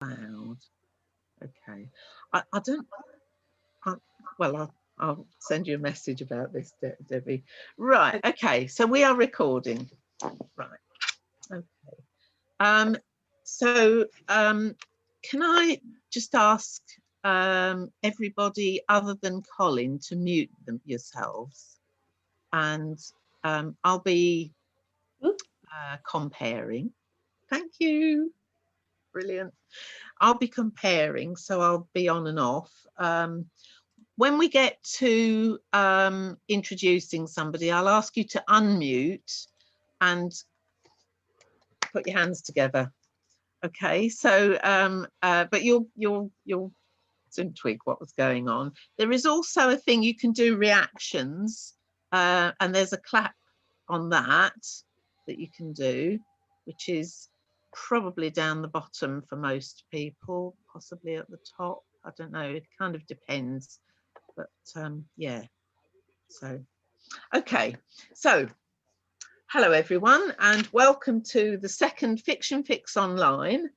Loud. Okay. I don't. Well, I'll send you a message about this, Debbie. Right. Okay. So we are recording. Right. Okay. So can I just ask everybody other than Colin to mute them yourselves, and I'll be comparing. Thank you. Brilliant. I'll be comparing, so I'll be on and off. When we get to introducing somebody, I'll ask you to unmute and put your hands together. Okay, so but you'll soon twig what was going on. There is also a thing you can do, reactions, and there's a clap on that you can do, which is probably down the bottom for most people, possibly at the top. I don't know, it kind of depends, but yeah. So okay, so hello everyone, and welcome to the second Fiction Fix Online.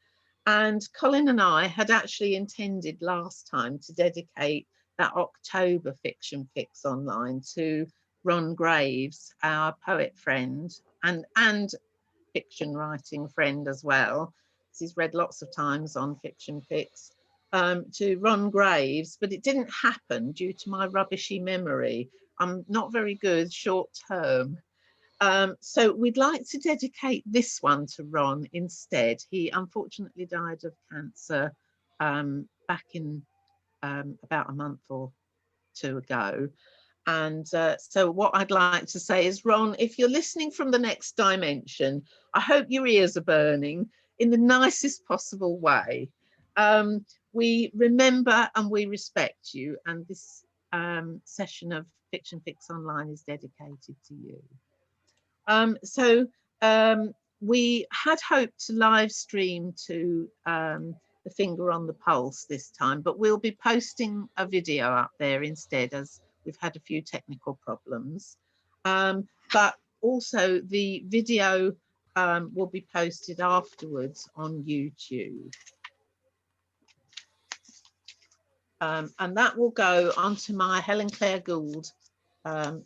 And Colin and I had actually intended last time to dedicate that October Fiction Fix Online to Ron Graves, our poet friend and fiction writing friend as well. He's read lots of times on Fiction Fix, to Ron Graves, but it didn't happen due to my rubbishy memory. I'm not very good short term. So we'd like to dedicate this one to Ron instead. He unfortunately died of cancer back in about a month or two ago. And so what I'd like to say is, Ron, if you're listening from the next dimension, I hope your ears are burning in the nicest possible way. We remember and we respect you, and this session of Fiction Fix Online is dedicated to you. So we had hoped to live stream to the Finger on the Pulse this time, but we'll be posting a video up there instead, as we've had a few technical problems. But also the video will be posted afterwards on YouTube. And that will go onto my Helen Claire Gould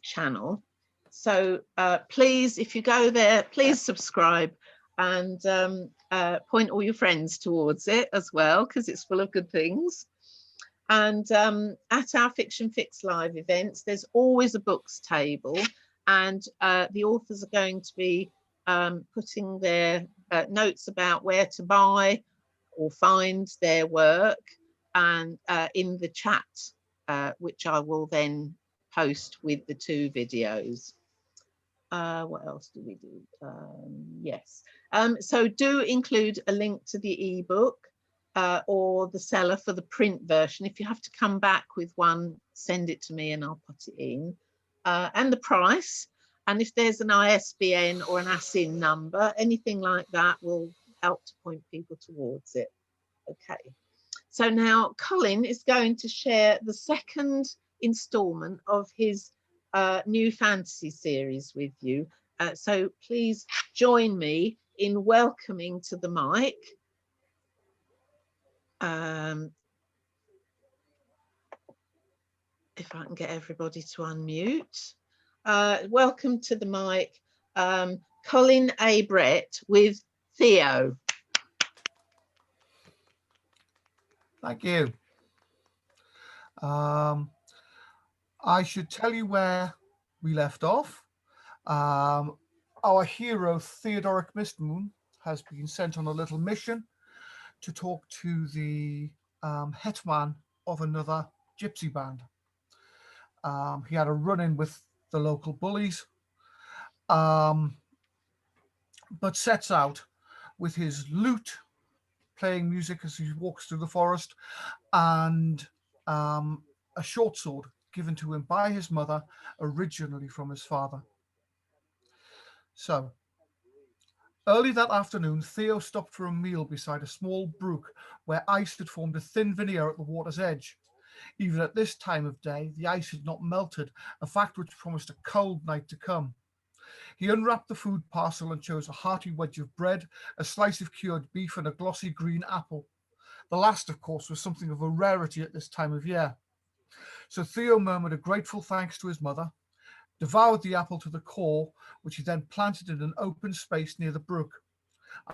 channel. So please, if you go there, please subscribe and point all your friends towards it as well, because it's full of good things. And at our Fiction Fix live events, there's always a books table, and the authors are going to be putting their notes about where to buy or find their work, and in the chat, which I will then post with the two videos. What else do we do? Yes. So do include a link to the ebook or the seller for the print version. If you have to come back with one, send it to me and I'll put it in. And the price. And if there's an ISBN or an ASIN number, anything like that will help to point people towards it. Okay. So now Colin is going to share the second installment of his new fantasy series with you. So please join me in welcoming to the mic if I can get everybody to unmute. Welcome to the mic, Colin A. Brett with Theo. Thank you. I should tell you where we left off. Our hero, Theodoric Mistmoon, has been sent on a little mission to talk to the hetman of another gypsy band. He had a run-in with the local bullies, but sets out with his lute, playing music as he walks through the forest, and a short sword given to him by his mother, originally from his father. So, early that afternoon, Theo stopped for a meal beside a small brook where ice had formed a thin veneer at the water's edge. Even at this time of day, the ice had not melted, a fact which promised a cold night to come. He unwrapped the food parcel and chose a hearty wedge of bread, a slice of cured beef, and a glossy green apple. The last, of course, was something of a rarity at this time of year. So Theo murmured a grateful thanks to his mother, devoured the apple to the core, which he then planted in an open space near the brook.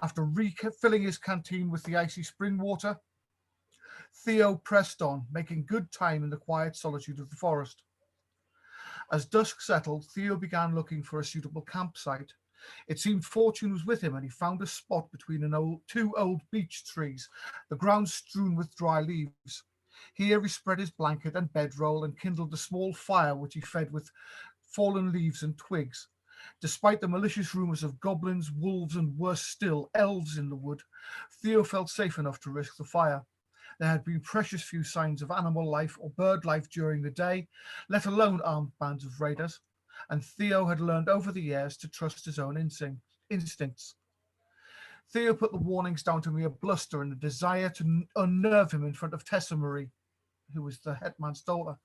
After refilling his canteen with the icy spring water, Theo pressed on, making good time in the quiet solitude of the forest. As dusk settled, Theo began looking for a suitable campsite. It seemed fortune was with him, and he found a spot between two old beech trees, the ground strewn with dry leaves. Here he spread his blanket and bedroll and kindled a small fire, which he fed with fallen leaves and twigs. Despite the malicious rumours of goblins, wolves, and worse still, elves in the wood, Theo felt safe enough to risk the fire. There had been precious few signs of animal life or bird life during the day, let alone armed bands of raiders, and Theo had learned over the years to trust his own instincts. Theo put the warnings down to mere bluster and a desire to unnerve him in front of Tessa Marie, who was the hetman's daughter.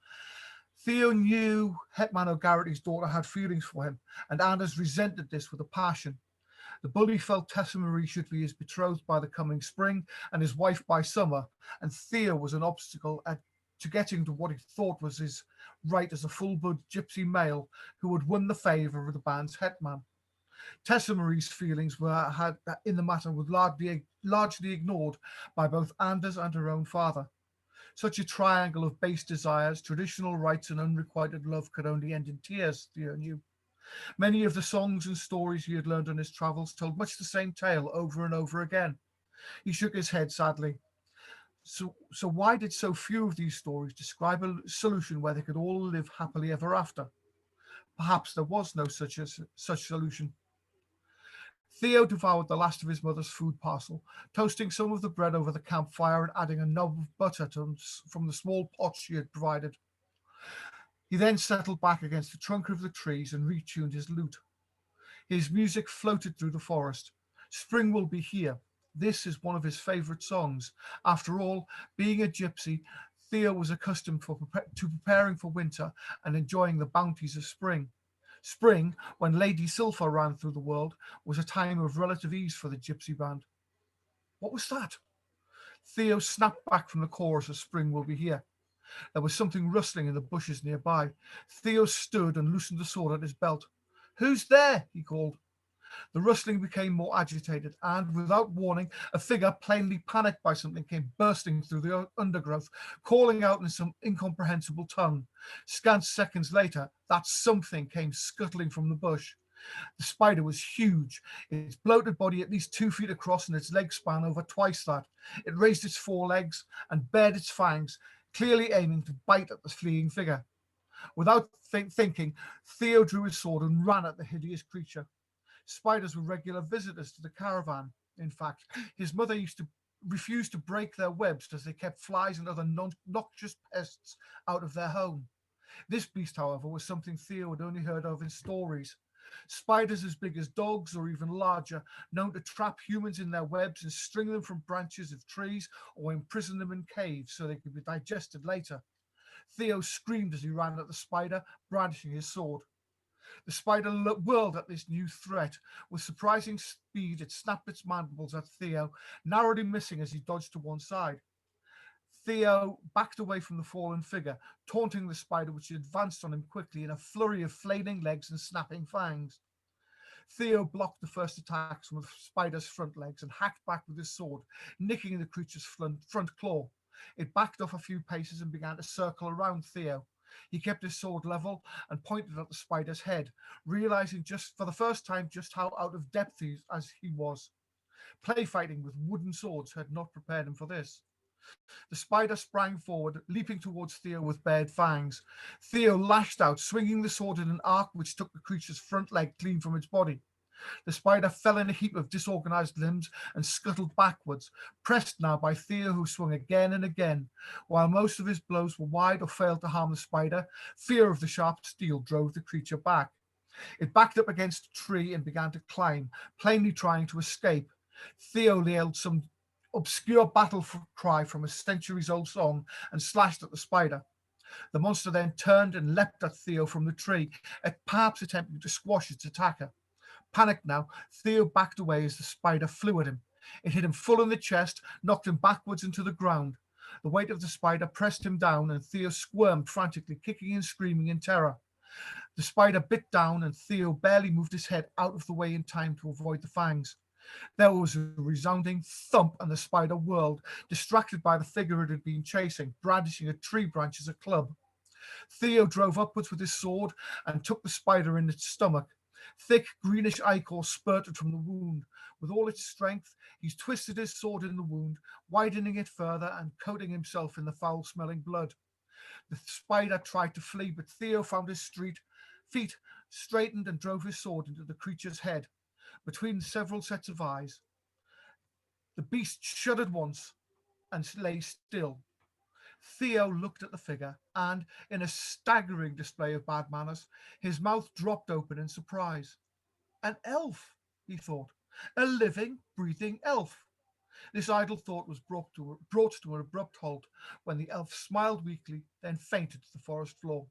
Theo knew Hetman O'Garrity's daughter had feelings for him, and Anders resented this with a passion. The bully felt Tessa Marie should be his betrothed by the coming spring and his wife by summer, and Theo was an obstacle to getting to what he thought was his right as a full-blood gypsy male who would win the favour of the band's hetman. Tessa Marie's feelings in the matter were largely ignored by both Anders and her own father. Such a triangle of base desires, traditional rights, and unrequited love could only end in tears, Theo knew. Many of the songs and stories he had learned on his travels told much the same tale over and over again. He shook his head sadly. So why did so few of these stories describe a solution where they could all live happily ever after? Perhaps there was no such solution. Theo devoured the last of his mother's food parcel, toasting some of the bread over the campfire and adding a knob of butter from the small pot she had provided. He then settled back against the trunk of the trees and retuned his lute. His music floated through the forest. Spring will be here. This is one of his favourite songs. After all, being a gypsy, Theo was accustomed to preparing for winter and enjoying the bounties of spring. Spring, when Lady Silver ran through the world, was a time of relative ease for the gypsy band. What was that? Theo snapped back from the chorus of Spring Will Be Here. There was something rustling in the bushes nearby. Theo stood and loosened the sword at his belt. "Who's there?" he called. The rustling became more agitated, and without warning, a figure plainly panicked by something came bursting through the undergrowth, calling out in some incomprehensible tongue. Scant seconds later, that something came scuttling from the bush. The spider was huge, its bloated body at least 2 feet across and its leg span over twice that. It raised its forelegs and bared its fangs, clearly aiming to bite at the fleeing figure. Without thinking, Theo drew his sword and ran at the hideous creature. Spiders were regular visitors to the caravan. In fact, his mother used to refuse to break their webs as they kept flies and other noxious pests out of their home. This beast, however, was something Theo had only heard of in stories. Spiders as big as dogs or even larger, known to trap humans in their webs and string them from branches of trees or imprison them in caves so they could be digested later. Theo screamed as he ran at the spider, brandishing his sword. The spider whirled at this new threat. With surprising speed, it snapped its mandibles at Theo, narrowly missing as he dodged to one side. Theo backed away from the fallen figure, taunting the spider, which advanced on him quickly in a flurry of flailing legs and snapping fangs. Theo blocked the first attacks from the spider's front legs and hacked back with his sword, nicking the creature's front claw. It backed off a few paces and began to circle around Theo. He kept his sword level and pointed at the spider's head, realizing just for the first time just how out of depth he was. Play fighting with wooden swords had not prepared him for this. The spider sprang forward, leaping towards Theo with bared fangs. Theo lashed out, swinging the sword in an arc which took the creature's front leg clean from its body. The spider fell in a heap of disorganized limbs and scuttled backwards, pressed now by Theo, who swung again and again. While most of his blows were wide or failed to harm the spider, fear of the sharp steel drove the creature back. It backed up against a tree and began to climb, plainly trying to escape. Theo yelled some obscure battle cry from a centuries-old song and slashed at the spider. The monster then turned and leapt at Theo from the tree, perhaps attempting to squash its attacker. Panicked now, Theo backed away as the spider flew at him. It hit him full in the chest, knocked him backwards into the ground. The weight of the spider pressed him down, and Theo squirmed frantically, kicking and screaming in terror. The spider bit down, and Theo barely moved his head out of the way in time to avoid the fangs. There was a resounding thump, and the spider whirled, distracted by the figure it had been chasing, brandishing a tree branch as a club. Theo drove upwards with his sword and took the spider in its stomach. Thick greenish ichor spurted from the wound. With all its strength, he twisted his sword in the wound, widening it further and coating himself in the foul-smelling blood. The spider tried to flee, but Theo found his feet, straightened, and drove his sword into the creature's head, between several sets of eyes. The beast shuddered once and lay still. Theo looked at the figure, and, in a staggering display of bad manners, his mouth dropped open in surprise. An elf, he thought. A living, breathing elf. This idle thought was brought to an abrupt halt when the elf smiled weakly, then fainted to the forest floor.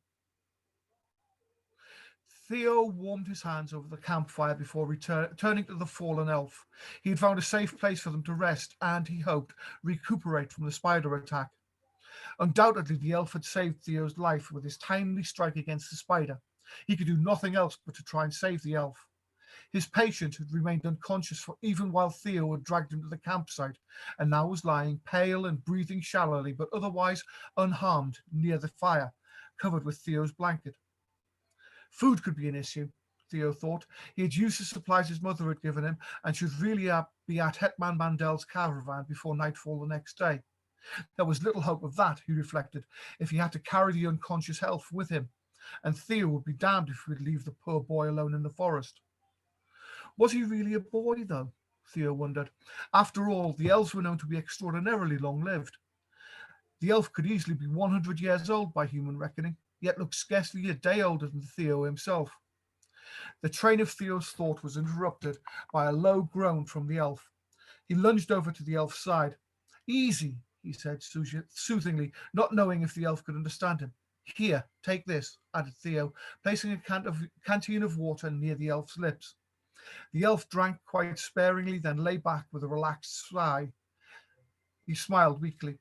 Theo warmed his hands over the campfire before returning to the fallen elf. He had found a safe place for them to rest and, he hoped, recuperate from the spider attack. Undoubtedly, the elf had saved Theo's life with his timely strike against the spider. He could do nothing else but to try and save the elf. His patient had remained unconscious for even while Theo had dragged him to the campsite, and now was lying pale and breathing shallowly, but otherwise unharmed, near the fire, covered with Theo's blanket. Food could be an issue, Theo thought. He had used the supplies his mother had given him and should really be at Hetman Mandel's caravan before nightfall the next day. There was little hope of that, he reflected, if he had to carry the unconscious elf with him, and Theo would be damned if he would leave the poor boy alone in the forest. Was he really a boy, though? Theo wondered. After all, the elves were known to be extraordinarily long-lived. The elf could easily be 100 years old by human reckoning, yet looked scarcely a day older than Theo himself. The train of Theo's thought was interrupted by a low groan from the elf. He lunged over to the elf's side. Easy, he said soothingly, not knowing if the elf could understand him. Here, take this, added Theo, placing a canteen of water near the elf's lips. The elf drank quite sparingly, then lay back with a relaxed sigh. He smiled weakly.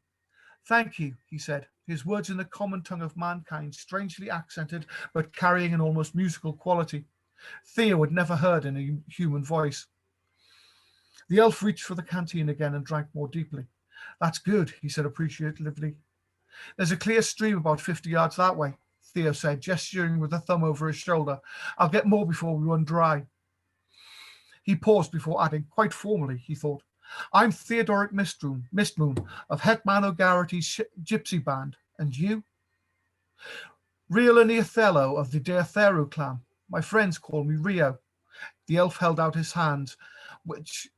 Thank you, he said, his words in the common tongue of mankind, strangely accented, but carrying an almost musical quality. Theo had never heard in a human voice. The elf reached for the canteen again and drank more deeply. That's good, he said appreciatively. There's a clear stream about 50 yards that way, Theo said, gesturing with a thumb over his shoulder. I'll get more before we run dry. He paused before adding, quite formally, he thought, I'm Theodoric Mistmoon of Hetman O'Garrity's gypsy band. And you? Rio Othello of the Deatheru clan. My friends call me Rio. The elf held out his hands, which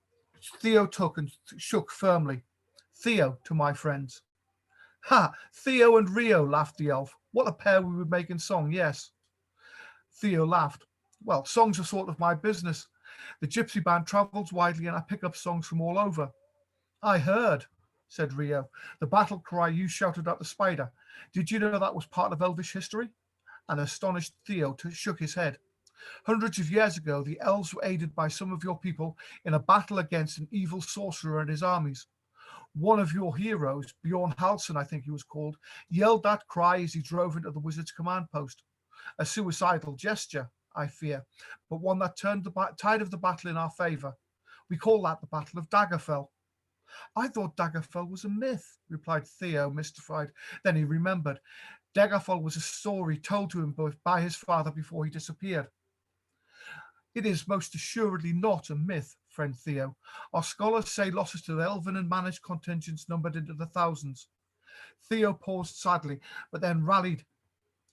Theo took and shook firmly. Theo to my friends. Ha! Theo and Rio, laughed the elf. What a pair we would make in song, yes. Theo laughed. Well, songs are sort of my business. The gypsy band travels widely and I pick up songs from all over. I heard, said Rio, the battle cry you shouted at the spider. Did you know that was part of elvish history? An astonished Theo shook his head. Hundreds of years ago, the elves were aided by some of your people in a battle against an evil sorcerer and his armies. One of your heroes, Bjorn Halson, I think he was called, yelled that cry as he drove into the wizard's command post. A suicidal gesture, I fear, but one that turned the tide of the battle in our favour. We call that the Battle of Daggerfell. I thought Daggerfell was a myth, replied Theo, mystified. Then he remembered. Daggerfell was a story told to him by his father before he disappeared. It is most assuredly not a myth, friend Theo. Our scholars say losses to the elven and managed contingents numbered into the thousands. Theo paused sadly, but then rallied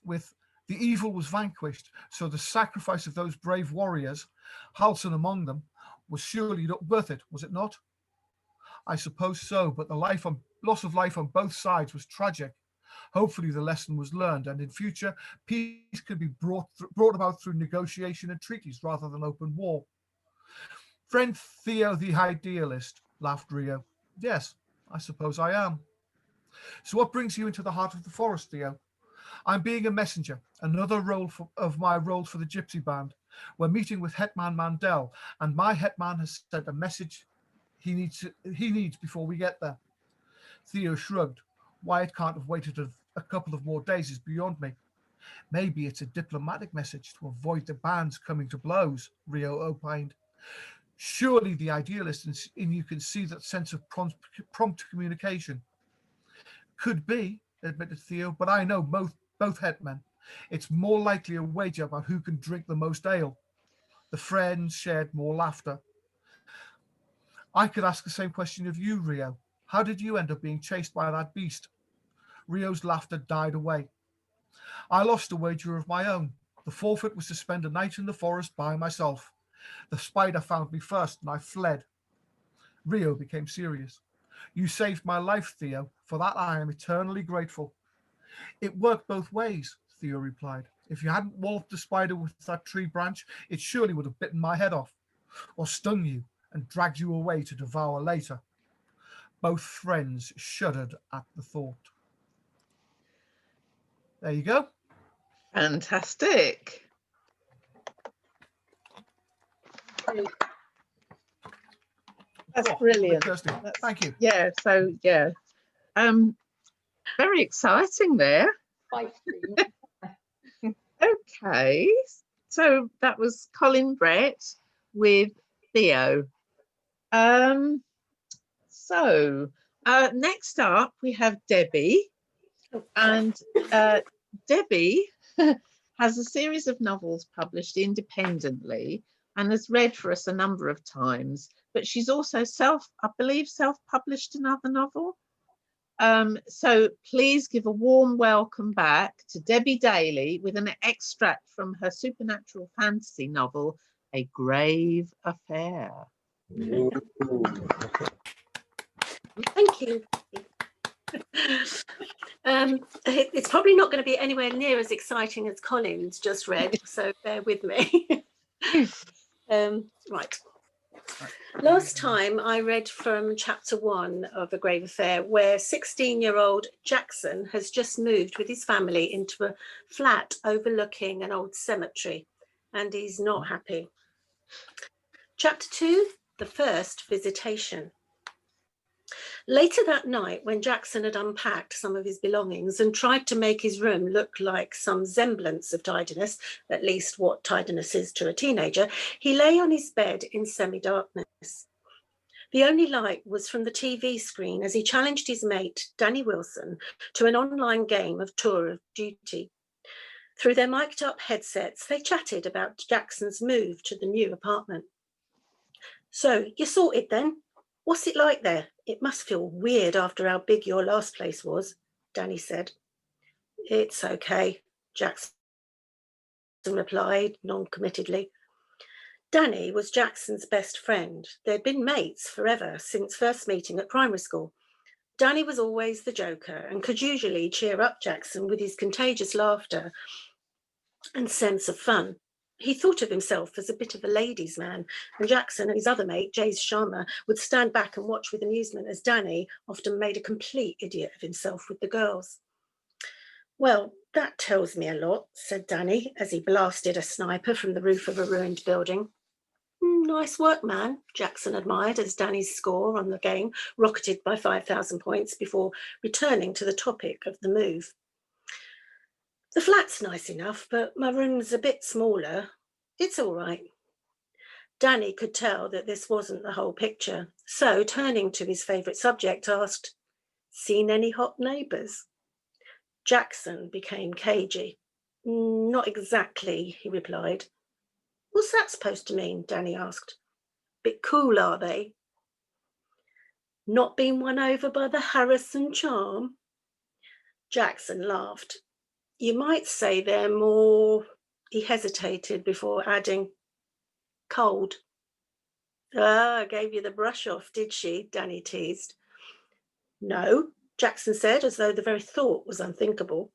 with, the evil was vanquished, so the sacrifice of those brave warriors, Halson among them, was surely not worth it, was it not? I suppose so, but the loss of life on both sides was tragic. Hopefully the lesson was learned, and in future, peace can be brought about through negotiation and treaties rather than open war. Friend Theo the idealist, laughed Rio. Yes, I suppose I am. So what brings you into the heart of the forest, Theo? I'm being a messenger, another of my roles for the gypsy band. We're meeting with Hetman Mandel, and my Hetman has sent a message he needs before we get there. Theo shrugged. Wyatt can't have waited a couple of more days is beyond me. Maybe it's a diplomatic message to avoid the bands coming to blows, Rio opined. Surely the idealist in you can see that sense of prompt communication. Could be, admitted Theo, but I know both headmen. It's more likely a wager about who can drink the most ale. The friends shared more laughter. I could ask the same question of you, Rio. How did you end up being chased by that beast? Rio's laughter died away. I lost a wager of my own. The forfeit was to spend a night in the forest by myself. The spider found me first and I fled. Rio became serious. You saved my life, Theo. For that I am eternally grateful. It worked both ways, Theo replied. If you hadn't walloped the spider with that tree branch, it surely would have bitten my head off, or stung you and dragged you away to devour later. Both friends shuddered at the thought. There you go. Fantastic. That's brilliant. Thank you. Yeah, so yeah. Very exciting there. Okay, so that was Colin Brett with Theo. So next up we have Debbie, and Debbie has a series of novels published independently and has read for us a number of times, but she's also self-published another novel. So please give a warm welcome back to Debbie Daly with an extract from her supernatural fantasy novel, A Grave Affair. Thank you. It's probably not going to be anywhere near as exciting as Colin's just read, so bear with me. Right. Last time I read from chapter 1 of A Grave Affair, where 16-year-old Jackson has just moved with his family into a flat overlooking an old cemetery, and he's not happy. Chapter 2, The First Visitation. Later that night, when Jackson had unpacked some of his belongings and tried to make his room look like some semblance of tidiness, at least what tidiness is to a teenager, he lay on his bed in semi-darkness. The only light was from the TV screen as he challenged his mate, Danny Wilson, to an online game of Tour of Duty. Through their mic'd-up headsets, they chatted about Jackson's move to the new apartment. So, you're sorted then? What's it like there? It must feel weird after how big your last place was, Danny said. It's okay, Jackson replied non-committedly. Danny was Jackson's best friend. They'd been mates forever since first meeting at primary school. Danny was always the joker and could usually cheer up Jackson with his contagious laughter and sense of fun. He thought of himself as a bit of a ladies' man, and Jackson and his other mate, Jays Sharma, would stand back and watch with amusement as Danny often made a complete idiot of himself with the girls. Well, that tells me a lot, said Danny as he blasted a sniper from the roof of a ruined building. Nice work, man, Jackson admired as Danny's score on the game rocketed by 5,000 points before returning to the topic of the move. The flat's nice enough, but my room's a bit smaller. It's all right. Danny could tell that this wasn't the whole picture, so turning to his favourite subject, asked, "Seen any hot neighbours?" Jackson became cagey. Not exactly, he replied. What's that supposed to mean? Danny asked. Bit cool, are they? Not been won over by the Harrison charm? Jackson laughed. You might say they're more... He hesitated before adding, cold. Ah, gave you the brush off, did she? Danny teased. No, Jackson said, as though the very thought was unthinkable.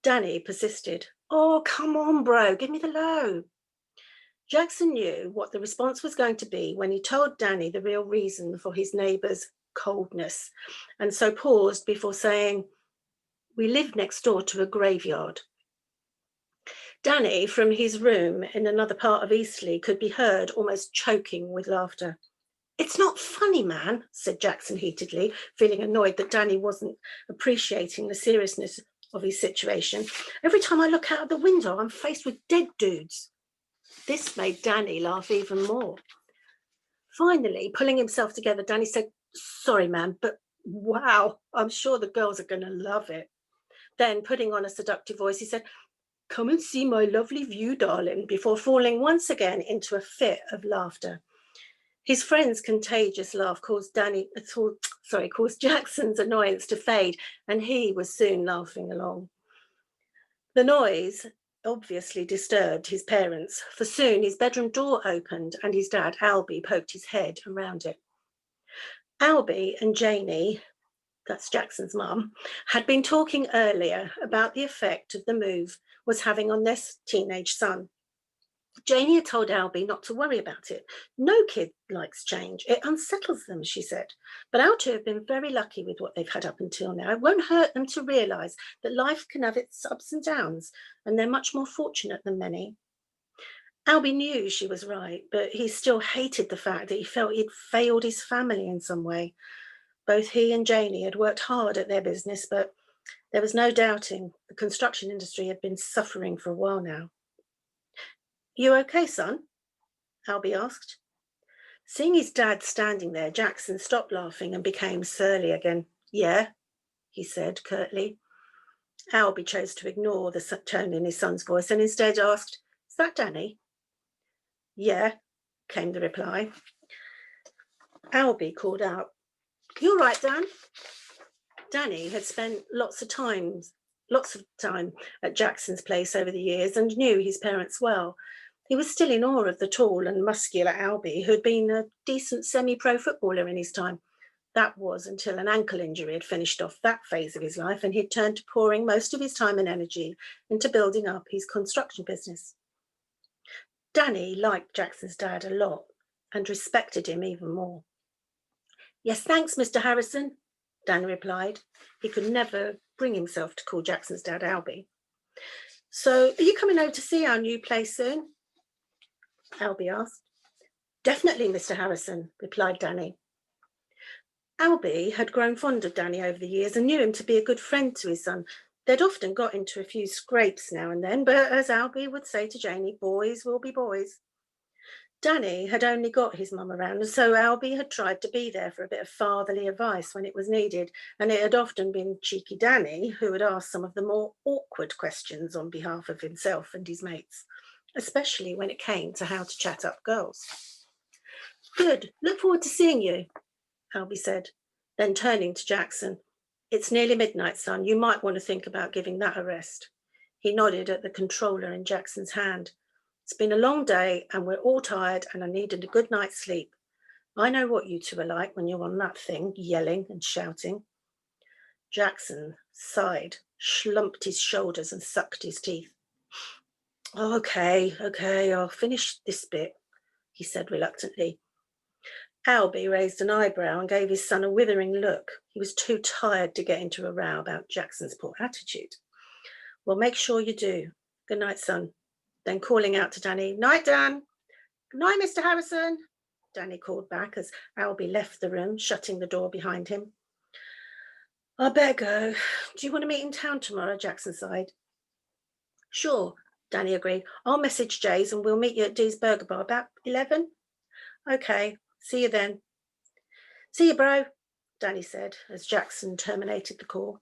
Danny persisted. Oh, come on, bro, give me the low. Jackson knew what the response was going to be when he told Danny the real reason for his neighbour's coldness, and so paused before saying, we live next door to a graveyard. Danny, from his room in another part of Eastleigh, could be heard almost choking with laughter. "It's not funny, man," said Jackson heatedly, feeling annoyed that Danny wasn't appreciating the seriousness of his situation. "Every time I look out of the window, I'm faced with dead dudes." This made Danny laugh even more. Finally, pulling himself together, Danny said, "Sorry, man, but wow, I'm sure the girls are going to love it." Then, putting on a seductive voice, he said, "Come and see my lovely view, darling," before falling once again into a fit of laughter. His friend's contagious laugh caused Jackson's annoyance to fade, and he was soon laughing along. The noise obviously disturbed his parents, for soon his bedroom door opened and his dad, Albie, poked his head around it. Albie and Janie, that's Jackson's mum, had been talking earlier about the effect of the move was having on their teenage son. Janie had told Albie not to worry about it. "No kid likes change. It unsettles them," she said. "But our two have been very lucky with what they've had up until now. It won't hurt them to realise that life can have its ups and downs, and they're much more fortunate than many." Albie knew she was right, but he still hated the fact that he felt he'd failed his family in some way. Both he and Janie had worked hard at their business, but there was no doubting the construction industry had been suffering for a while now. "You okay, son?" Albie asked. Seeing his dad standing there, Jackson stopped laughing and became surly again. "Yeah," he said curtly. Albie chose to ignore the tone in his son's voice and instead asked, "Is that Danny?" "Yeah," came the reply. Albie called out, "You all right, Dan?" Danny had spent lots of time at Jackson's place over the years and knew his parents well. He was still in awe of the tall and muscular Albie, who had been a decent semi-pro footballer in his time. That was until an ankle injury had finished off that phase of his life, and he'd turned to pouring most of his time and energy into building up his construction business. Danny liked Jackson's dad a lot and respected him even more. "Yes, thanks, Mr. Harrison," Danny replied. He could never bring himself to call Jackson's dad Albie. "So, are you coming over to see our new place soon?" Albie asked. "Definitely, Mr. Harrison," replied Danny. Albie had grown fond of Danny over the years and knew him to be a good friend to his son. They'd often got into a few scrapes now and then, but as Albie would say to Janie, boys will be boys. Danny had only got his mum around, and so Albie had tried to be there for a bit of fatherly advice when it was needed, and it had often been cheeky Danny who had asked some of the more awkward questions on behalf of himself and his mates, especially when it came to how to chat up girls. "Good, look forward to seeing you," Albie said, then turning to Jackson. "It's nearly midnight, son. You might want to think about giving that a rest." He nodded at the controller in Jackson's hand. "It's been a long day and we're all tired and I needed a good night's sleep. I know what you two are like when you're on that thing, yelling and shouting." Jackson sighed, slumped his shoulders and sucked his teeth. Okay, I'll finish this bit," he said reluctantly. Albie raised an eyebrow and gave his son a withering look. He was too tired to get into a row about Jackson's poor attitude. "Well, make sure you do. Good night, son." Then calling out to Danny, "Night, Dan." "Good night, Mr. Harrison," Danny called back as Albie left the room, shutting the door behind him. "I better go. Do you want to meet in town tomorrow?" Jackson sighed. "Sure," Danny agreed. "I'll message Jay's and we'll meet you at Dee's Burger Bar about 11. "Okay, see you then." "See you, bro," Danny said as Jackson terminated the call.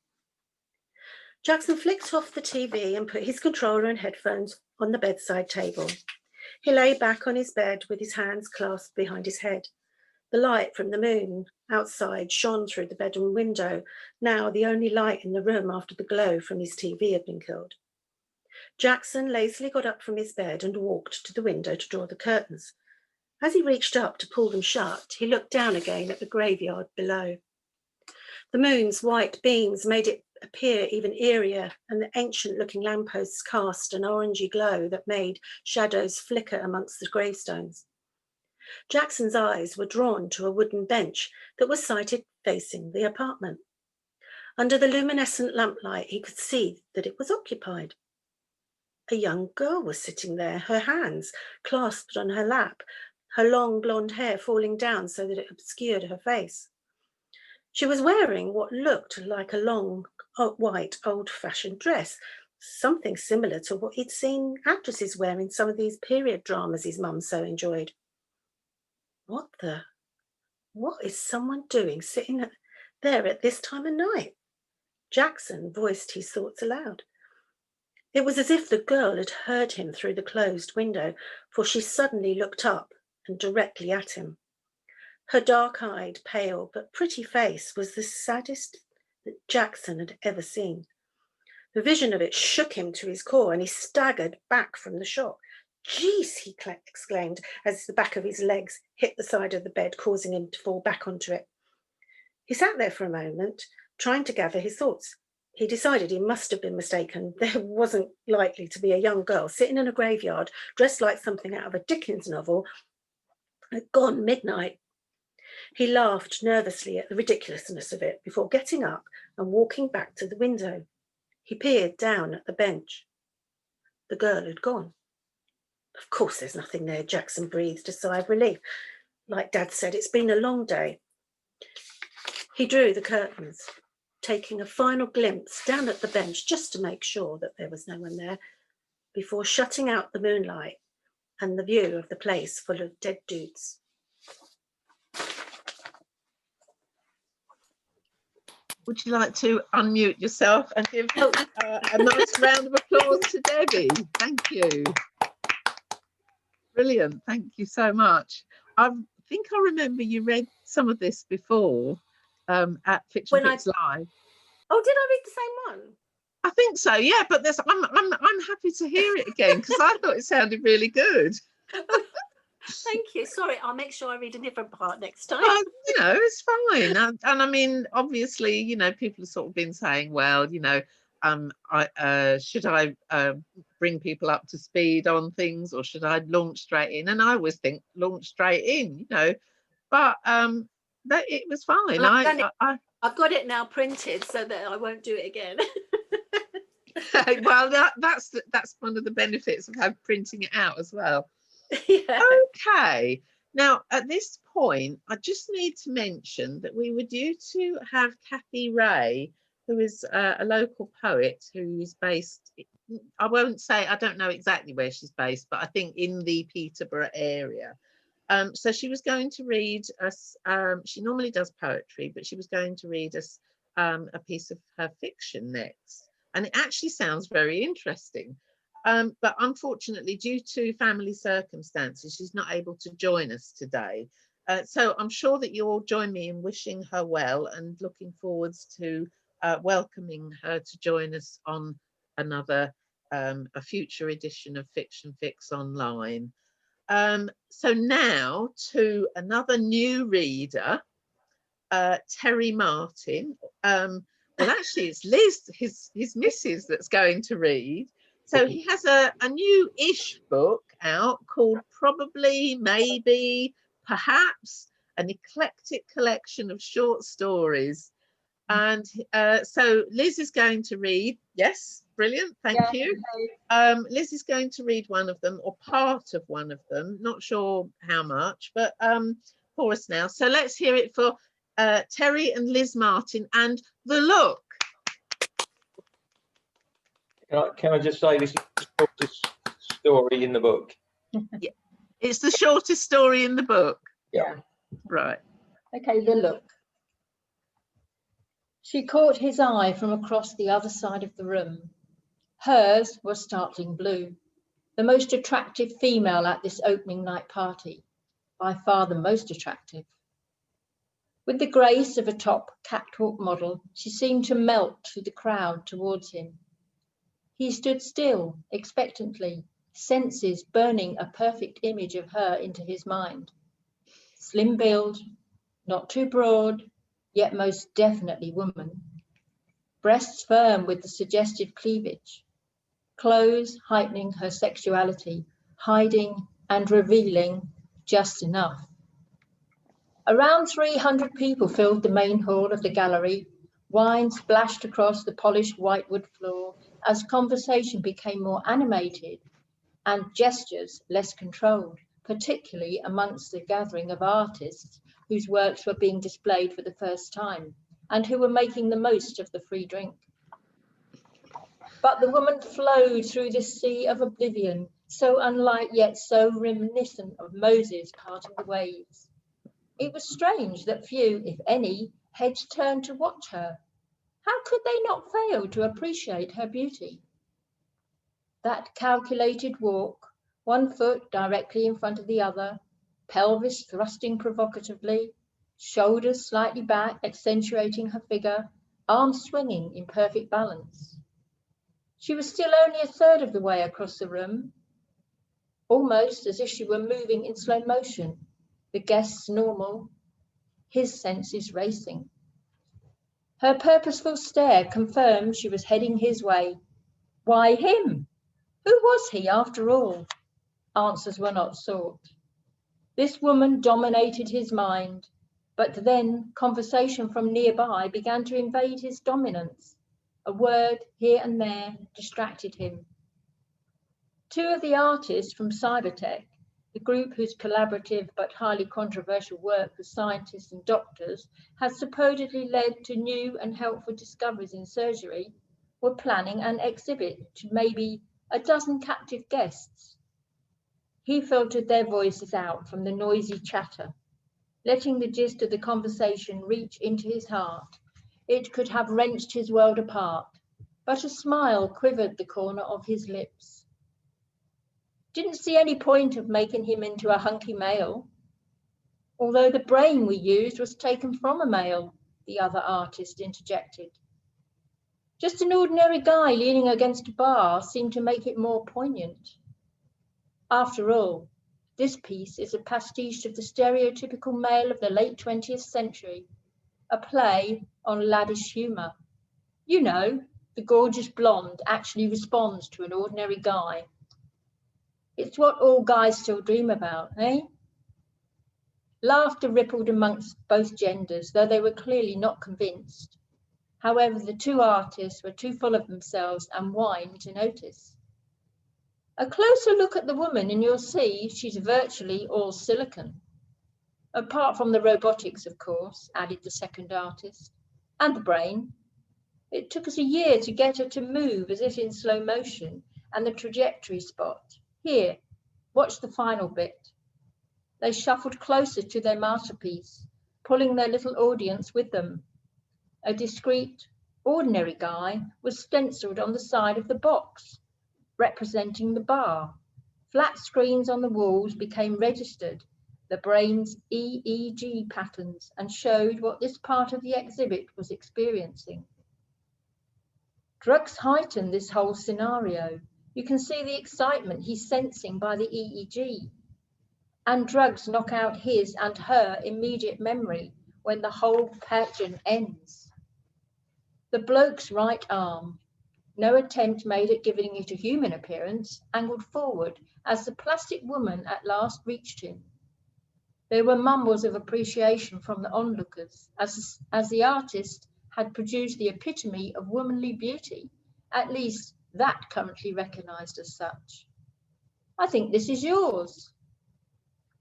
Jackson flicked off the TV and put his controller and headphones on the bedside table. He lay back on his bed with his hands clasped behind his head. The light from the moon outside shone through the bedroom window, now the only light in the room after the glow from his TV had been killed. Jackson lazily got up from his bed and walked to the window to draw the curtains. As he reached up to pull them shut, he looked down again at the graveyard below. The moon's white beams made it appear even eerier, and the ancient-looking lampposts cast an orangey glow that made shadows flicker amongst the gravestones. Jackson's eyes were drawn to a wooden bench that was sited facing the apartment. Under the luminescent lamplight, he could see that it was occupied. A young girl was sitting there, her hands clasped on her lap, her long blonde hair falling down so that it obscured her face. She was wearing what looked like a long, white, old-fashioned dress, something similar to what he'd seen actresses wear in some of these period dramas his mum so enjoyed. What is someone doing sitting there at this time of night? Jackson voiced his thoughts aloud. It was as if the girl had heard him through the closed window, for she suddenly looked up and directly at him. Her dark-eyed, pale but pretty face was the saddest that Jackson had ever seen. The vision of it shook him to his core, and he staggered back from the shock. "Jeez," he exclaimed as the back of his legs hit the side of the bed, causing him to fall back onto it. He sat there for a moment, trying to gather his thoughts. He decided he must have been mistaken. There wasn't likely to be a young girl sitting in a graveyard, dressed like something out of a Dickens novel, at gone midnight. He laughed nervously at the ridiculousness of it before getting up and walking back to the window. He peered down at the bench. The girl had gone. "Of course there's nothing there," Jackson breathed a sigh of relief. "Like Dad said, it's been a long day." He drew the curtains, taking a final glimpse down at the bench just to make sure that there was no one there, before shutting out the moonlight and the view of the place full of dead dudes. Would you like to unmute yourself and give a nice round of applause to Debbie? Thank you. Brilliant. Thank you so much. I think I remember you read some of this before at Fiction Fix Live. Oh, did I read the same one? I think so, yeah. But I'm happy to hear it again because I thought it sounded really good. Thank you. Sorry, I'll make sure I read a different part next time. It's fine. And I mean, obviously, people have sort of been saying, well, should I bring people up to speed on things, or should I launch straight in? And I always think launch straight in, but it was fine. I've got it now printed so that I won't do it again. Well, that's one of the benefits of printing it out as well. Yeah. Okay. Now, at this point, I just need to mention that we were due to have Kathy Ray, who is a local poet who is based, I don't know exactly where she's based, but I think in the Peterborough area. So she was going to read us, she normally does poetry, but she was going to read us a piece of her fiction next. And it actually sounds very interesting. But unfortunately, due to family circumstances, she's not able to join us today. So I'm sure that you all join me in wishing her well and looking forwards to welcoming her to join us on another, a future edition of Fiction Fix Online. So now to another new reader, Terry Martin. Well, actually, it's Liz, his missus, that's going to read. So he has a new-ish book out called Probably, Maybe, Perhaps, an eclectic collection of short stories. And so Liz is going to read. Yes, brilliant. Thank you. Liz is going to read one of them, or part of one of them. Not sure how much, but for us now. So let's hear it for Terry and Liz Martin and The Look. Can I just say this is the shortest story in the book? Yeah, it's the shortest story in the book. Yeah. Right. Okay, The Look. She caught his eye from across the other side of the room. Hers was startling blue, the most attractive female at this opening night party, by far the most attractive. With the grace of a top catwalk model, she seemed to melt through the crowd towards him. He stood still, expectantly, senses burning a perfect image of her into his mind. Slim build, not too broad, yet most definitely woman. Breasts firm with the suggestive cleavage. Clothes heightening her sexuality, hiding and revealing just enough. Around 300 people filled the main hall of the gallery. Wine splashed across the polished whitewood floor as conversation became more animated and gestures less controlled, particularly amongst the gathering of artists whose works were being displayed for the first time and who were making the most of the free drink. But the woman flowed through this sea of oblivion, so unlike yet so reminiscent of Moses parting the waves. It was strange that few, if any, heads turned to watch her. How could they not fail to appreciate her beauty? That calculated walk, one foot directly in front of the other, pelvis thrusting provocatively, shoulders slightly back, accentuating her figure, arms swinging in perfect balance. She was still only a third of the way across the room, almost as if she were moving in slow motion, the guests normal, his senses racing. Her purposeful stare confirmed she was heading his way. Why him? Who was he after all? Answers were not sought. This woman dominated his mind, but then conversation from nearby began to invade his dominance. A word here and there distracted him. Two of the artists from Cybertech, the group whose collaborative but highly controversial work with scientists and doctors has supposedly led to new and helpful discoveries in surgery, were planning an exhibit to maybe a dozen captive guests. He filtered their voices out from the noisy chatter, letting the gist of the conversation reach into his heart. It could have wrenched his world apart, but a smile quivered the corner of his lips. Didn't see any point of making him into a hunky male. Although the brain we used was taken from a male, the other artist interjected. Just an ordinary guy leaning against a bar seemed to make it more poignant. After all, this piece is a pastiche of the stereotypical male of the late 20th century, a play on laddish humour. You know, the gorgeous blonde actually responds to an ordinary guy. It's what all guys still dream about, eh? Laughter rippled amongst both genders, though they were clearly not convinced. However, the two artists were too full of themselves and wine to notice. A closer look at the woman and you'll see she's virtually all silicon. Apart from the robotics, of course, added the second artist, and the brain. It took us a year to get her to move as if in slow motion, and the trajectory spot. Here, watch the final bit. They shuffled closer to their masterpiece, pulling their little audience with them. A discreet, ordinary guy was stenciled on the side of the box, representing the bar. Flat screens on the walls became registered, the brain's EEG patterns, and showed what this part of the exhibit was experiencing. Drugs heighten this whole scenario. You can see the excitement he's sensing by the EEG. And drugs knock out his and her immediate memory when the whole pageant ends. The bloke's right arm, no attempt made at giving it a human appearance, angled forward as the plastic woman at last reached him. There were mumbles of appreciation from the onlookers, as the artist had produced the epitome of womanly beauty, at least that currently recognized as such. I think this is yours.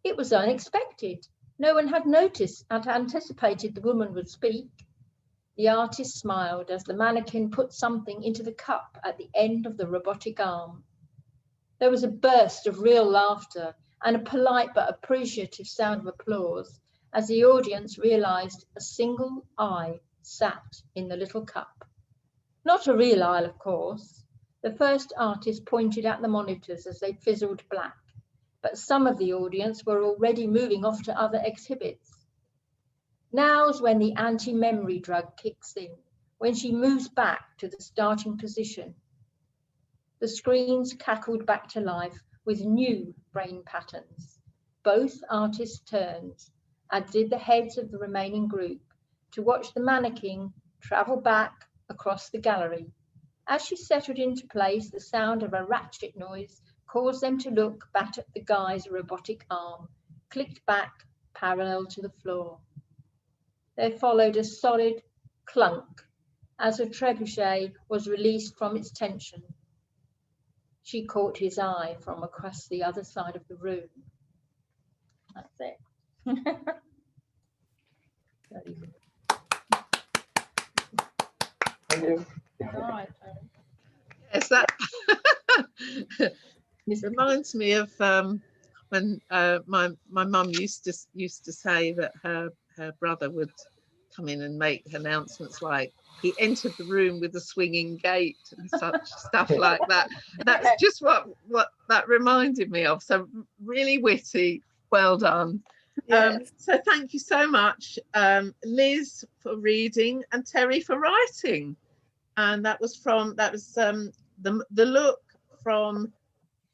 It was unexpected. No one had noticed and anticipated the woman would speak. The artist smiled as the mannequin put something into the cup at the end of the robotic arm. There was a burst of real laughter and a polite but appreciative sound of applause as the audience realized a single eye sat in the little cup. Not a real eye, of course. The first artist pointed at the monitors as they fizzled black, but some of the audience were already moving off to other exhibits. Now's when the anti-memory drug kicks in, when she moves back to the starting position. The screens cackled back to life with new brain patterns. Both artists turned, as did the heads of the remaining group, to watch the mannequin travel back across the gallery. As she settled into place, the sound of a ratchet noise caused them to look back at the guy's robotic arm, clicked back parallel to the floor. There followed a solid clunk as a trebuchet was released from its tension. She caught his eye from across the other side of the room. That's it. Thank you. All right. Yes, that reminds me of when my mum used to say that her brother would come in and make announcements like he entered the room with a swinging gait and such stuff like that. That's just what that reminded me of. So really witty. Well done. Yes. So thank you so much, Liz, for reading and Terry for writing. And that was the look from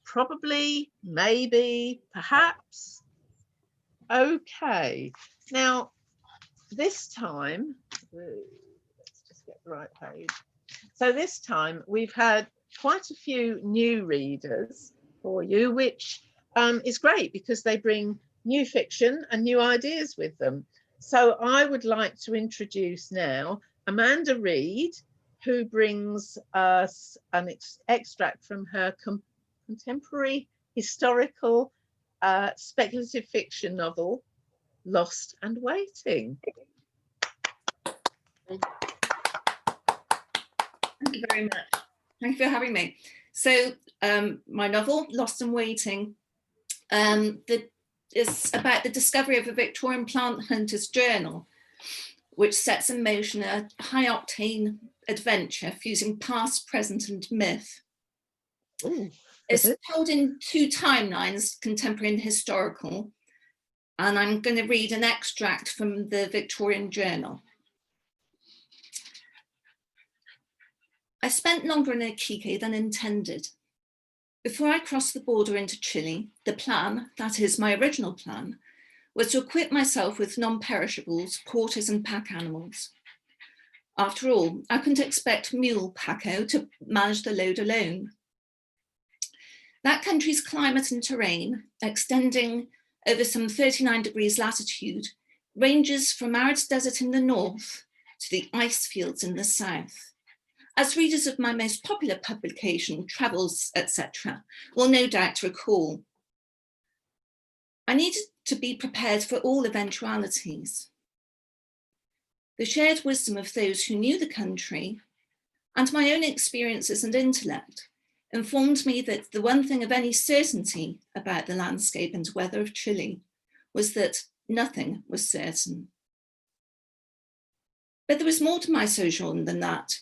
probably, maybe, perhaps. Okay. Now, this time, let's just get the right page. So this time we've had quite a few new readers for you, which is great because they bring new fiction and new ideas with them. So I would like to introduce now Amanda Reed, who brings us an extract from her contemporary historical speculative fiction novel, Lost and Waiting. Thank you very much. Thank you for having me. So my novel, Lost and Waiting, is about the discovery of a Victorian plant hunter's journal, which sets in motion a high-octane adventure fusing past, present, and myth. Ooh. It's told in two timelines, contemporary and historical, and I'm going to read an extract from the Victorian journal. I spent longer in Iquique than intended. Before I crossed the border into Chile, the plan, that is my original plan, was to equip myself with non-perishables, quarters and pack animals. After all, I couldn't expect Mule Paco to manage the load alone. That country's climate and terrain, extending over some 39 degrees latitude, ranges from arid desert in the north to the ice fields in the south. As readers of my most popular publication, Travels, etc., will no doubt recall, I needed to be prepared for all eventualities. The shared wisdom of those who knew the country and my own experiences and intellect informed me that the one thing of any certainty about the landscape and weather of Chile was that nothing was certain. But there was more to my sojourn than that.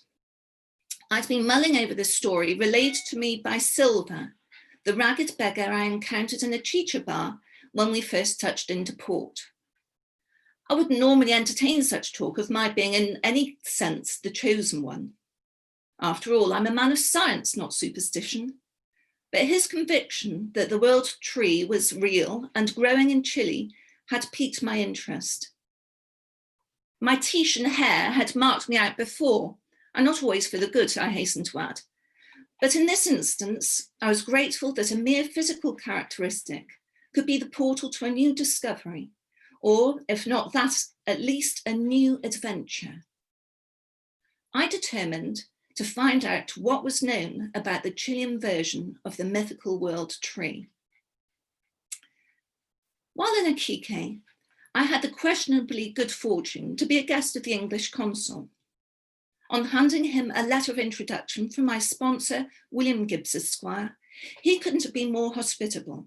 I'd been mulling over this story relayed to me by Silva, the ragged beggar I encountered in a chicha bar when we first touched into port. I wouldn't normally entertain such talk of my being in any sense the chosen one. After all, I'm a man of science, not superstition. But his conviction that the world tree was real and growing in Chile had piqued my interest. My Tahitian hair had marked me out before, and not always for the good, I hasten to add. But in this instance, I was grateful that a mere physical characteristic could be the portal to a new discovery, or if not that, at least a new adventure. I determined to find out what was known about the Chilean version of the mythical world tree. While in Iquique, I had the questionably good fortune to be a guest of the English consul. On handing him a letter of introduction from my sponsor, William Gibbs Esquire, he couldn't have been more hospitable.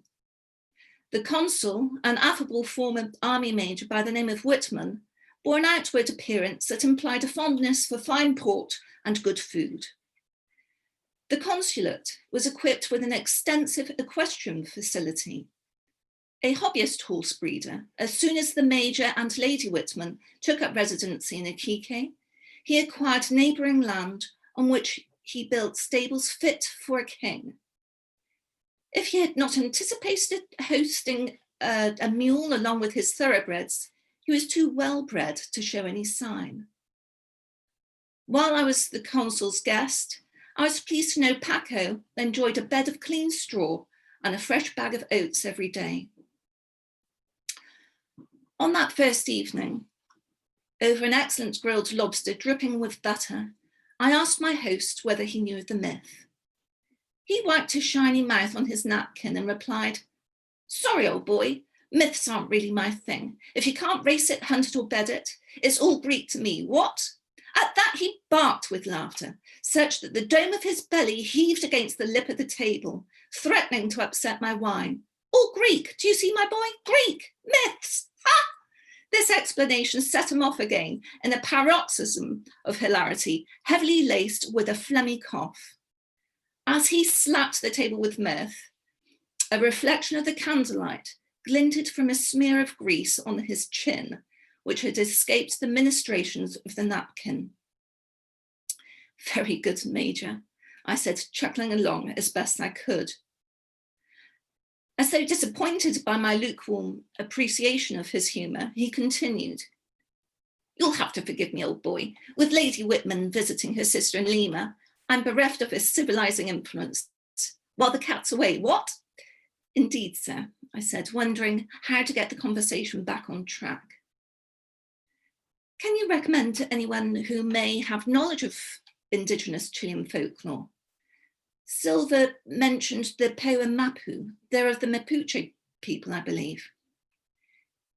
The consul, an affable former army major by the name of Whitman, bore an outward appearance that implied a fondness for fine port and good food. The consulate was equipped with an extensive equestrian facility. A hobbyist horse breeder, as soon as the Major and Lady Whitman took up residency in Iquique, he acquired neighbouring land on which he built stables fit for a king. If he had not anticipated hosting a mule along with his thoroughbreds, he was too well bred to show any sign. While I was the consul's guest, I was pleased to know Paco enjoyed a bed of clean straw and a fresh bag of oats every day. On that first evening, over an excellent grilled lobster dripping with butter, I asked my host whether he knew of the myth. He wiped his shiny mouth on his napkin and replied, "Sorry, old boy, Myths aren't really my thing. If you can't race it, hunt it or bed it, it's all Greek to me. What? At that he barked with laughter, such that the dome of his belly heaved against the lip of the table, threatening to upset my wine. All Greek, do you see, my boy? Greek, myths, ha! This explanation set him off again in a paroxysm of hilarity, heavily laced with a phlegmy cough. As he slapped the table with mirth, a reflection of the candlelight glinted from a smear of grease on his chin, which had escaped the ministrations of the napkin. Very good, Major, I said, chuckling along as best I could. As though disappointed by my lukewarm appreciation of his humour, he continued, "You'll have to forgive me, old boy. With Lady Whitman visiting her sister in Lima, I'm bereft of his civilising influence. While the cat's away, what?" "Indeed, sir," I said, wondering how to get the conversation back on track. "Can you recommend to anyone who may have knowledge of indigenous Chilean folklore? Silva mentioned the poem Mapu. They're of the Mapuche people, I believe."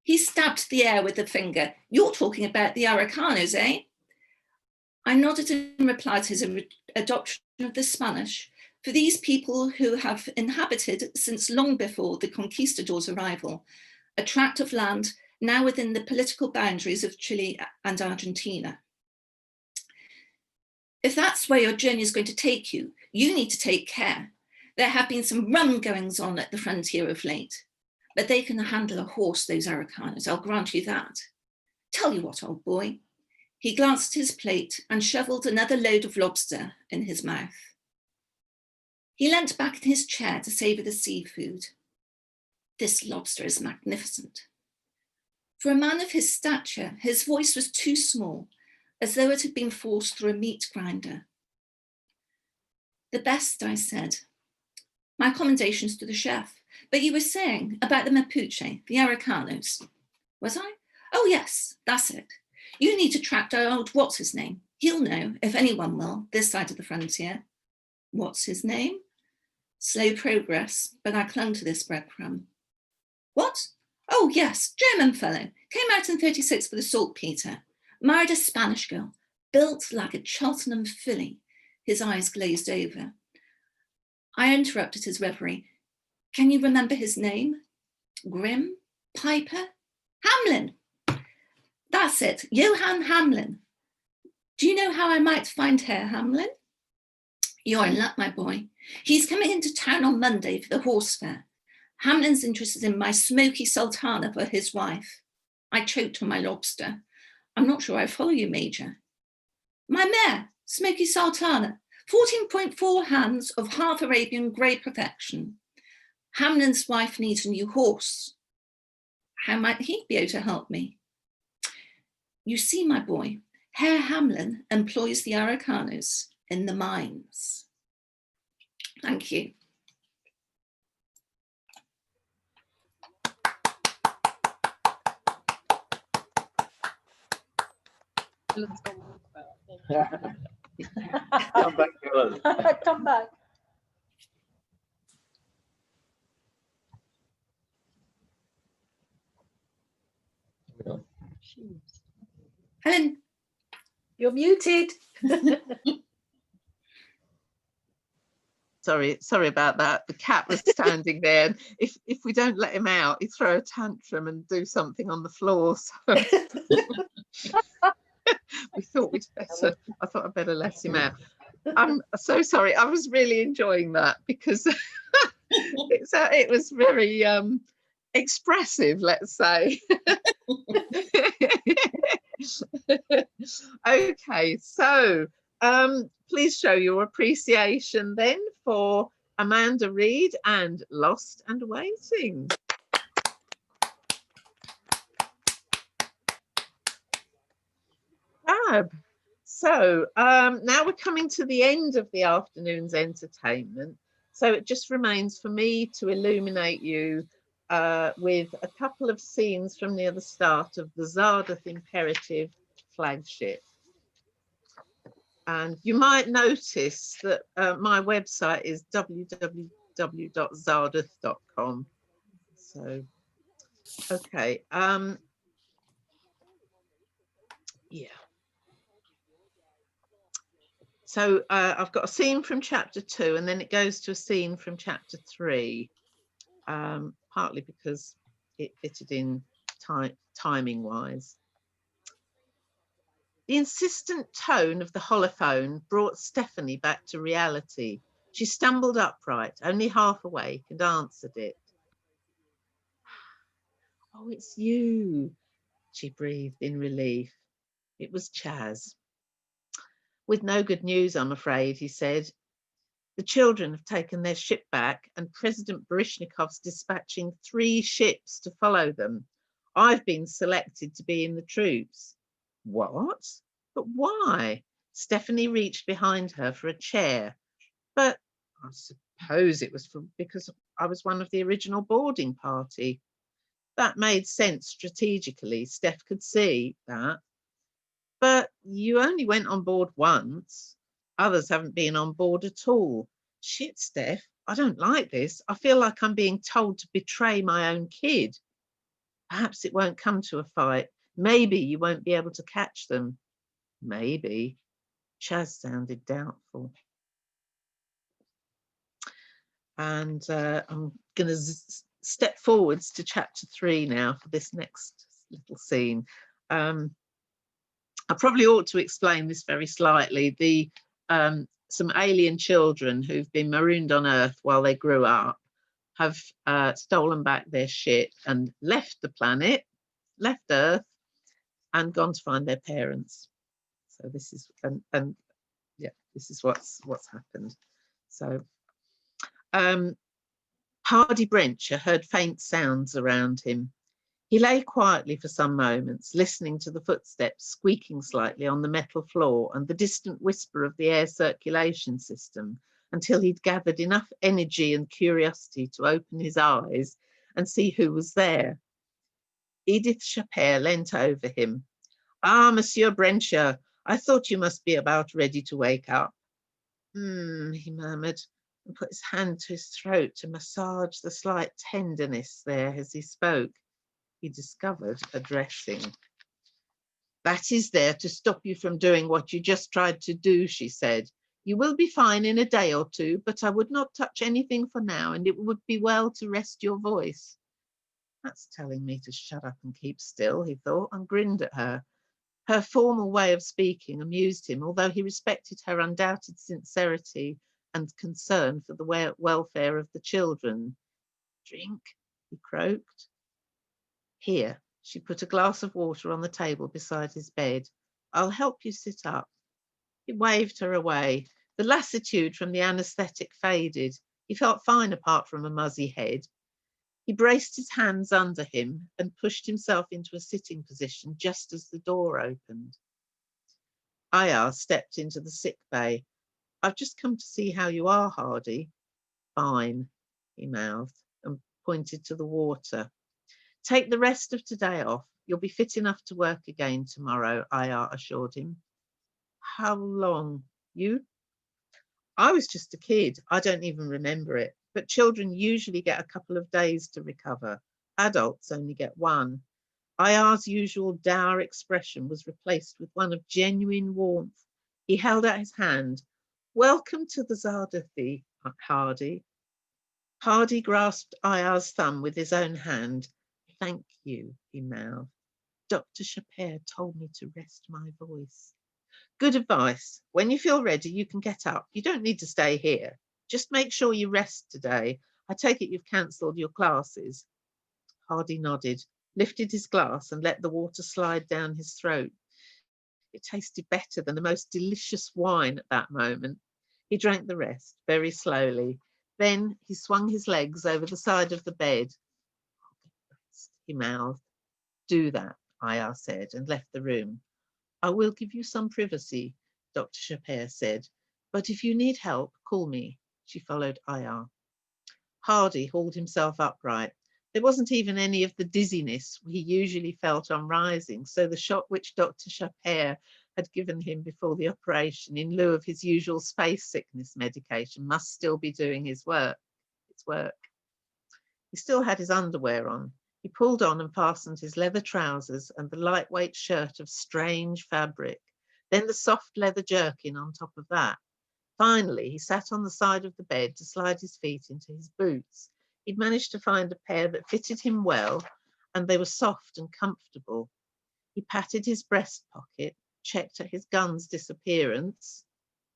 He stabbed the air with a finger. "You're talking about the Araucanos, eh?" I nodded in reply to his adoption of the Spanish. For these people who have inhabited since long before the conquistadors' arrival, a tract of land now within the political boundaries of Chile and Argentina. If that's where your journey is going to take you, you need to take care. There have been some rum goings on at the frontier of late, but they can handle a horse, those Araucanos, I'll grant you that. Tell you what, old boy. He glanced at his plate and shoveled another load of lobster in his mouth. He leant back in his chair to savour the seafood. "This lobster is magnificent." For a man of his stature, his voice was too small, as though it had been forced through a meat grinder. "The best," I said. "My commendations to the chef. But you were saying about the Mapuche, the Araucanos." "Was I? Oh yes, that's it. You need to track down old what's-his-name. He'll know, if anyone will, this side of the frontier." "What's his name?" Slow progress, but I clung to this breadcrumb. "What? Oh yes, German fellow. Came out in 36 for the saltpeter. Married a Spanish girl, built like a Cheltenham filly." His eyes glazed over. I interrupted his reverie. "Can you remember his name? Grimm? Piper? Hamlin! That's it, Johann Hamlin. Do you know how I might find Herr Hamlin?" "You're in luck, my boy. He's coming into town on Monday for the horse fair. Hamlin's interested in my smoky sultana for his wife." I choked on my lobster. "I'm not sure I follow you, Major." "My mare, smoky sultana, 14.4 hands of half Arabian grey perfection. Hamlin's wife needs a new horse. How might he be able to help me?" "You see, my boy, Herr Hamlin employs the Araucanos in the mines." Thank you. Come back, Helen. Come back. Helen, You're muted. Sorry about that. The cat was standing there. And if we don't let him out, he'd throw a tantrum and do something on the floor. So we thought I thought I'd better let him out. I'm so sorry. I was really enjoying that because it was very expressive, let's say. Okay, so please show your appreciation then for Amanda Reed and Lost and Waiting. Fab. So now we're coming to the end of the afternoon's entertainment. So it just remains for me to illuminate you with a couple of scenes from near the start of the Zarduth Imperative flagship. And you might notice that my website is www.zarduth.com. So Okay. Yeah. So I've got a scene from chapter 2, and then it goes to a scene from chapter 3, partly because it fitted in timing wise. The insistent tone of the holophone brought Stephanie back to reality. She stumbled upright, only half awake, and answered it. Oh, it's you, she breathed in relief. It was Chaz. With no good news, I'm afraid, he said. The children have taken their ship back, and President Baryshnikov's dispatching 3 ships to follow them. I've been selected to be in the troops. What? But why? Stephanie reached behind her for a chair. But I suppose it was because I was one of the original boarding party. That made sense strategically. Steph could see that. But you only went on board once. Others haven't been on board at all. Shit, Steph, I don't like this. I feel like I'm being told to betray my own kid. Perhaps it won't come to a fight. Maybe you won't be able to catch them. Maybe. Chaz sounded doubtful. And I'm going to step forwards to chapter 3 now for this next little scene. I probably ought to explain this very slightly. Some alien children who've been marooned on Earth while they grew up have stolen back their ship and left the planet, left Earth, and gone to find their parents. So this is yeah, this is what's happened. So Hardy Brencher heard faint sounds around him. He lay quietly for some moments, listening to the footsteps squeaking slightly on the metal floor and the distant whisper of the air circulation system, until he'd gathered enough energy and curiosity to open his eyes and see who was there. Edith Chapert leant over him. Ah, Monsieur Brencher, I thought you must be about ready to wake up. He murmured, and put his hand to his throat to massage the slight tenderness there as he spoke. He discovered a dressing. That is there to stop you from doing what you just tried to do, she said. You will be fine in a day or 2, but I would not touch anything for now, and it would be well to rest your voice. That's telling me to shut up and keep still, he thought, and grinned at her. Her formal way of speaking amused him, although he respected her undoubted sincerity and concern for the welfare of the children. Drink, he croaked. Here, she put a glass of water on the table beside his bed. I'll help you sit up. He waved her away. The lassitude from the anaesthetic faded. He felt fine apart from a muzzy head. He braced his hands under him and pushed himself into a sitting position just as the door opened. Ayar stepped into the sick bay. I've just come to see how you are, Hardy. Fine, he mouthed and pointed to the water. Take the rest of today off. You'll be fit enough to work again tomorrow, Ayar assured him. How long? You? I was just a kid. I don't even remember it. But children usually get a couple of days to recover. Adults only get 1. Ayar's usual dour expression was replaced with one of genuine warmth. He held out his hand. Welcome to the Zarduth, Hardy. Hardy grasped Ayar's thumb with his own hand. Thank you, he mouthed. Dr. Chapert told me to rest my voice. Good advice. When you feel ready, you can get up. You don't need to stay here. Just make sure you rest today. I take it you've cancelled your classes. Hardy nodded, lifted his glass and let the water slide down his throat. It tasted better than the most delicious wine at that moment. He drank the rest very slowly. Then he swung his legs over the side of the bed. He mouthed. Do that, Ayar said, and left the room. I will give you some privacy, Dr. Chapert said, but if you need help, call me. She followed Ayar. Hardy hauled himself upright. There wasn't even any of the dizziness he usually felt on rising, so the shot which Dr. Chapert had given him before the operation in lieu of his usual space sickness medication must still be doing its work. He still had his underwear on. He pulled on and fastened his leather trousers and the lightweight shirt of strange fabric, then the soft leather jerkin on top of that. Finally, he sat on the side of the bed to slide his feet into his boots. He'd managed to find a pair that fitted him well, and they were soft and comfortable. He patted his breast pocket, checked his gun's disappearance,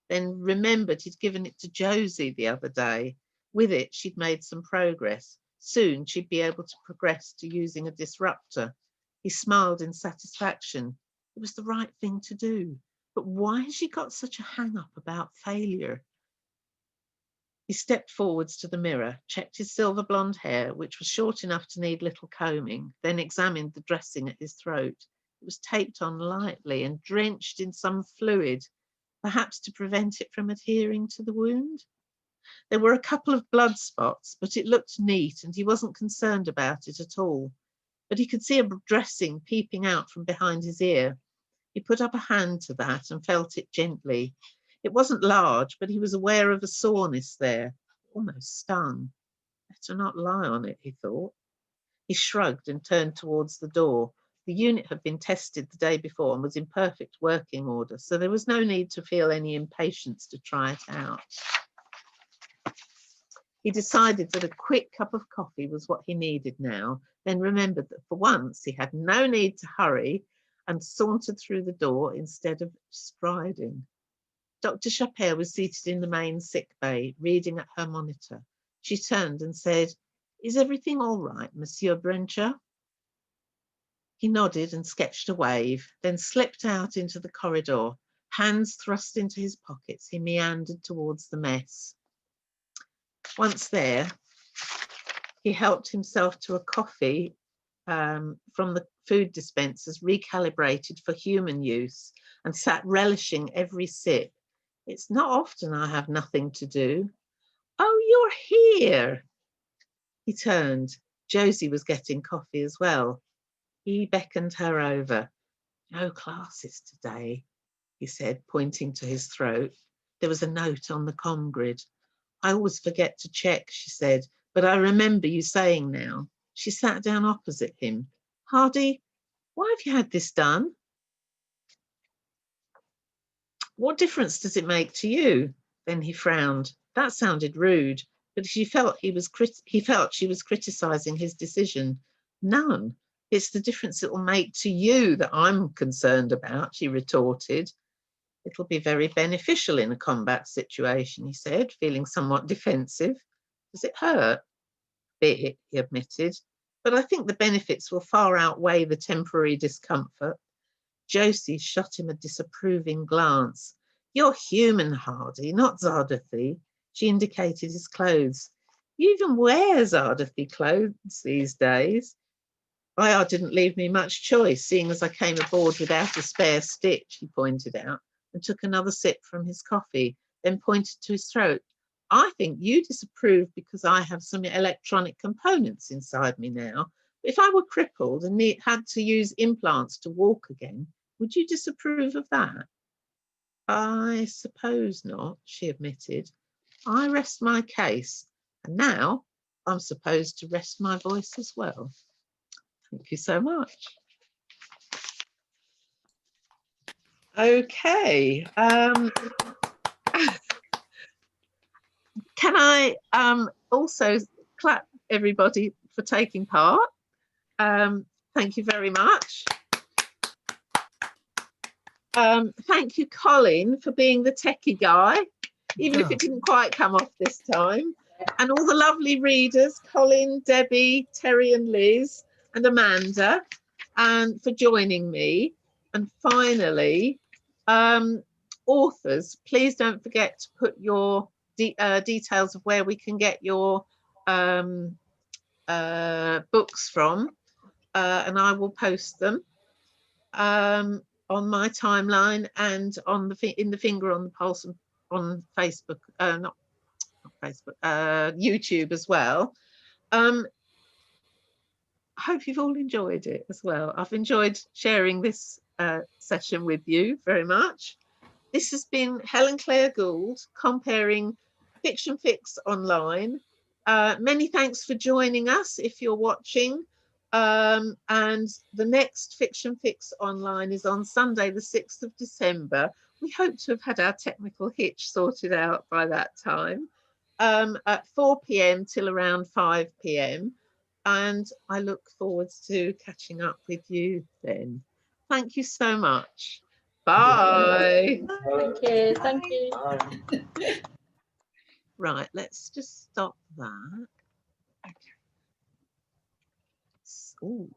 then remembered he'd given it to Josie the other day. With it, she'd made some progress. Soon she'd be able to progress to using a disruptor. He smiled in satisfaction. It was the right thing to do. But why had she got such a hang-up about failure? He stepped forwards to the mirror, checked his silver blonde hair, which was short enough to need little combing, then examined the dressing at his throat. It was taped on lightly and drenched in some fluid, perhaps to prevent it from adhering to the wound. There were a couple of blood spots, but it looked neat and he wasn't concerned about it at all. But he could see a dressing peeping out from behind his ear. He put up a hand to that and felt it gently. It wasn't large, but he was aware of a soreness there, almost stung. Better not lie on it, he thought. He shrugged and turned towards the door. The unit had been tested the day before and was in perfect working order, so there was no need to feel any impatience to try it out. He decided that a quick cup of coffee was what he needed now, then remembered that for once he had no need to hurry and sauntered through the door instead of striding. Dr. Chapelle was seated in the main sick bay, reading at her monitor. She turned and said, "Is everything all right, Monsieur Brencher?" He nodded and sketched a wave, then slipped out into the corridor. Hands thrust into his pockets, he meandered towards the mess. Once there, he helped himself to a coffee from the food dispensers recalibrated for human use and sat relishing every sip. It's not often I have nothing to do. "Oh, you're here." He turned. Josie was getting coffee as well. He beckoned her over. "No classes today," he said, pointing to his throat. There was a note on the comm grid. "I always forget to check," she said, "but I remember you saying now." She sat down opposite him. "Hardy, why have you had this done?" "What difference does it make to you?" Then he frowned. That sounded rude, but she felt he felt she was criticizing his decision. "None. It's the difference it will make to you that I'm concerned about," she retorted. "It'll be very beneficial in a combat situation," he said, feeling somewhat defensive. "Does it hurt?" "A bit," he admitted, "but I think the benefits will far outweigh the temporary discomfort." Josie shot him a disapproving glance. "You're human, Hardy, not Zarduthy." She indicated his clothes. "You even wear Zarduthy clothes these days." "IR didn't leave me much choice, seeing as I came aboard without a spare stitch," he pointed out, and took another sip from his coffee, then pointed to his throat. "I think you disapprove because I have some electronic components inside me now. If I were crippled and had to use implants to walk again, would you disapprove of that?" "I suppose not," she admitted. "I rest my case, and now I'm supposed to rest my voice as well." Thank you so much. Okay. Can I also clap everybody for taking part? Thank you very much. Thank you, Colin, for being the techie guy, even if it didn't quite come off this time. And all the lovely readers, Colin, Debbie, Terry and Liz, and Amanda, and for joining me. And finally, authors, please don't forget to put your details of where we can get your books from, and I will post them on my timeline and on in the Finger on the Pulse on Facebook, not Facebook, YouTube as well. I hope you've all enjoyed it as well. I've enjoyed sharing this session with you very much. This has been Helen Claire Gould, comparing Fiction Fix online. Many thanks for joining us if you're watching. And the next Fiction Fix online is on Sunday, the 6th of December. We hope to have had our technical hitch sorted out by that time, at 4 p.m. till around 5 p.m. And I look forward to catching up with you then. Thank you so much. Bye. Thank you. Thank you. Right, let's just stop that. Okay. Ooh.